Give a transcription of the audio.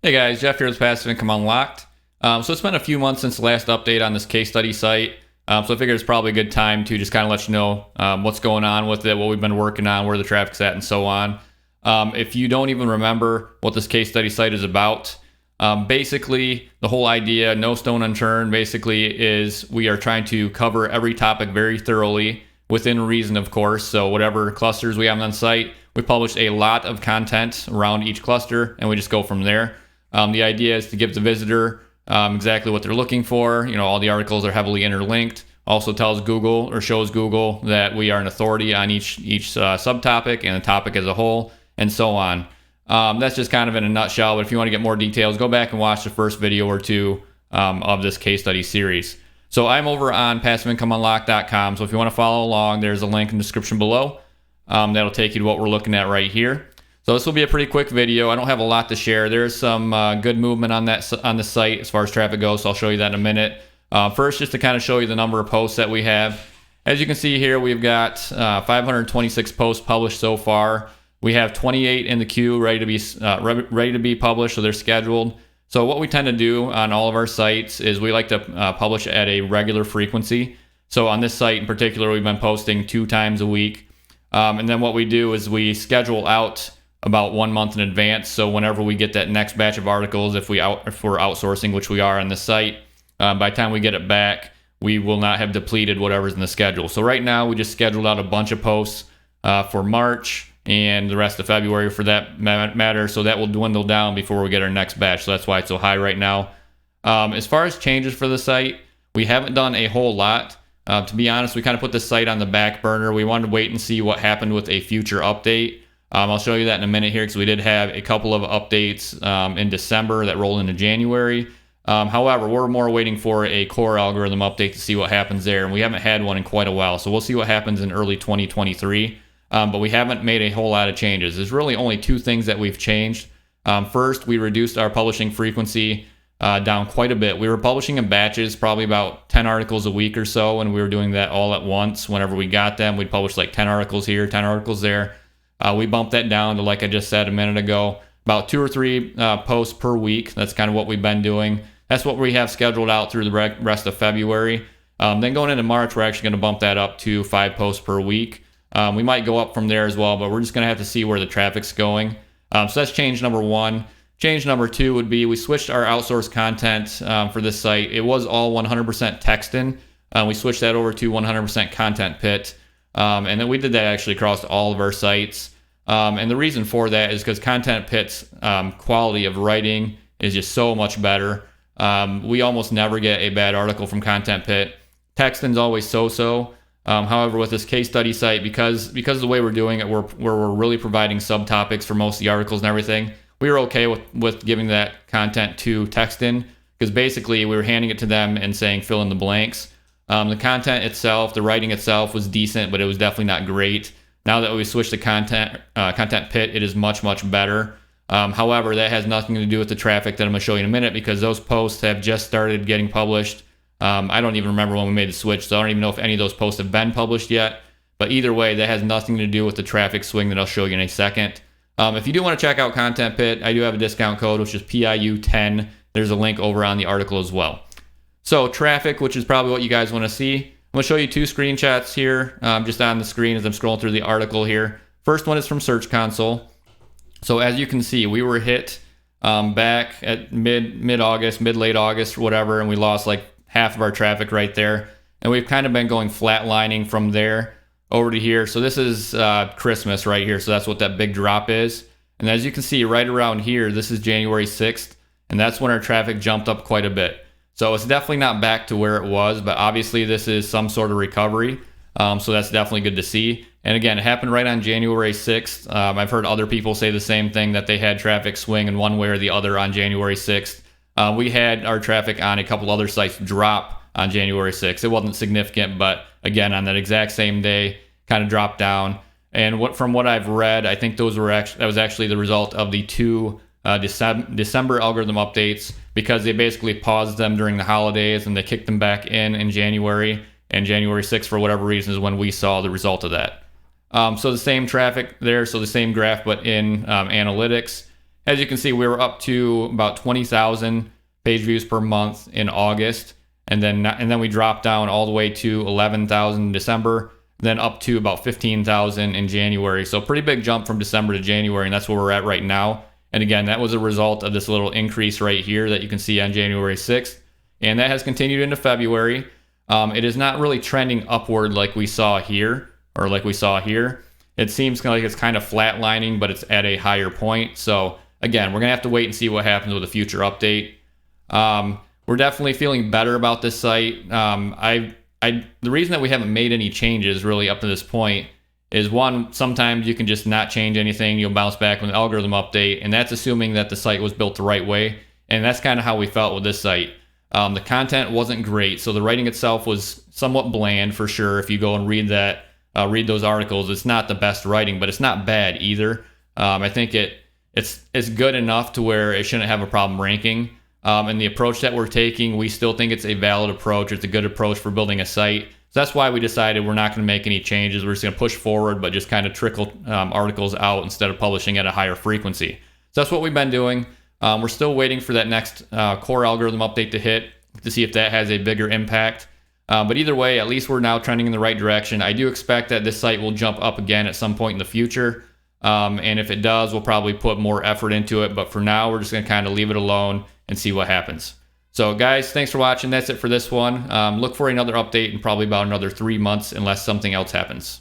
Hey guys, Jeff here with Passive Income Unlocked. So it's been a few months since the last update on this case study site. So I figured it's probably a good time to just kind of let you know what's going on with it, what we've been working on, where the traffic's at, and so on. If you don't even remember what this case study site is about, basically the whole idea, no stone unturned, basically is we are trying to cover every topic very thoroughly within reason, of course. So whatever clusters we have on site, we publish a lot of content around each cluster, and we just go from there. The idea is to give the visitor exactly what they're looking for. You know, all the articles are heavily interlinked. Also tells Google or shows Google that we are an authority on each subtopic and the topic as a whole, and so on. That's just kind of in a nutshell. But if you want to get more details, go back and watch the first video or two of this case study series. So I'm over on PassiveIncomeUnlocked.com. So if you want to follow along, there's a link in the description below. That'll take you to what we're looking at right here. So this will be a pretty quick video. I don't have a lot to share. There's some good movement on the site as far as traffic goes, so I'll show you that in a minute. First, just to kind of show you the number of posts that we have. As you can see here, we've got 526 posts published so far. We have 28 in the queue ready to be published, so they're scheduled. So what we tend to do on all of our sites is we like to publish at a regular frequency. So on this site in particular, we've been posting 2 times a week. And then what we do is we schedule out about 1 month in advance. So whenever we get that next batch of articles, if we're outsourcing, which we are on the site, by the time we get it back, we will not have depleted whatever's in the schedule. So right now we just scheduled out a bunch of posts for March and the rest of February for that matter. So that will dwindle down before we get our next batch. So that's why it's so high right now. As far as changes for the site, we haven't done a whole lot. To be honest, we kind of put the site on the back burner. We wanted to wait and see what happened with a future update. I'll show you that in a minute here because we did have a couple of updates in December that rolled into January. However, we're more waiting for a core algorithm update to see what happens there, and we haven't had one in quite a while. So we'll see what happens in early 2023, but we haven't made a whole lot of changes. There's really only 2 things that we've changed. First, we reduced our publishing frequency down quite a bit. We were publishing in batches, probably about 10 articles a week or so, and we were doing that all at once. Whenever we got them, we'd publish like 10 articles here, 10 articles there. We bumped that down to, like I just said a minute ago, about 2 or 3 posts per week. That's kind of what we've been doing. That's what we have scheduled out through the rest of February. Then going into March, we're actually going to bump that up to 5 posts per week. We might go up from there as well, but we're just going to have to see where the traffic's going. So that's change number 1. Change number 2 would be we switched our outsourced content for this site. It was all 100% text-in. We switched that over to 100% content pit. And then we did that actually across all of our sites. And the reason for that is because Content Pit's quality of writing is just so much better. We almost never get a bad article from Content Pit. Texting's always so-so. However, with this case study site, because of the way we're doing it, we're really providing subtopics for most of the articles and everything, we were okay with giving that content to Textin, because basically we were handing it to them and saying fill in the blanks. The content itself, the writing itself was decent, but it was definitely not great. Now that we switched to Content Pit, it is much, much better. However, that has nothing to do with the traffic that I'm going to show you in a minute, because those posts have just started getting published. I don't even remember when we made the switch, so I don't even know if any of those posts have been published yet. But either way, that has nothing to do with the traffic swing that I'll show you in a second. If you do want to check out Content Pit, I do have a discount code, which is PIU10. There's a link over on the article as well. So traffic, which is probably what you guys want to see. I'm going to show you 2 screenshots here just on the screen as I'm scrolling through the article here. First one is from Search Console. So as you can see, we were hit back at mid-August, mid-late August, whatever, and we lost like half of our traffic right there. And we've kind of been going flatlining from there over to here. So this is Christmas right here. So that's what that big drop is. And as you can see right around here, this is January 6th, and that's when our traffic jumped up quite a bit. So it's definitely not back to where it was, but obviously this is some sort of recovery. So that's definitely good to see. And again, it happened right on January 6th. I've heard other people say the same thing, that they had traffic swing in one way or the other on January 6th. We had our traffic on a couple other sites drop on January 6th. It wasn't significant, but again, on that exact same day, kind of dropped down. And from what I've read, I think that was actually the result of the 2 December algorithm updates, because they basically paused them during the holidays and they kicked them back in January, and January 6th, for whatever reason, is when we saw the result of that. So the same traffic there, so the same graph, but in analytics. as you can see, we were up to about 20,000 page views per month in August, and then we dropped down all the way to 11,000 in December, then up to about 15,000 in January. So pretty big jump from December to January, and that's where we're at right now. And again, that was a result of this little increase right here that you can see on January 6th, and that has continued into February. It is not really trending upward like we saw here, or like we saw here. It seems like it's kind of flatlining, but it's at a higher point. So again, we're gonna have to wait and see what happens with a future update. We're definitely feeling better about this site. The reason that we haven't made any changes really up to this point is, one, sometimes you can just not change anything. You'll bounce back with an algorithm update, and that's assuming that the site was built the right way. And that's kind of how we felt with this site. The content wasn't great, so the writing itself was somewhat bland for sure. If you go and read those articles, it's not the best writing, but it's not bad either. I think it's good enough to where it shouldn't have a problem ranking. And the approach that we're taking, we still think it's a valid approach. It's a good approach for building a site. So that's why we decided we're not going to make any changes. We're just going to push forward, but just kind of trickle articles out instead of publishing at a higher frequency. So that's what we've been doing. We're still waiting for that next core algorithm update to hit to see if that has a bigger impact. But either way, at least we're now trending in the right direction. I do expect that this site will jump up again at some point in the future. And if it does, we'll probably put more effort into it. But for now, we're just going to kind of leave it alone and see what happens. So guys, thanks for watching. That's it for this one. Look for another update in probably about another 3 months unless something else happens.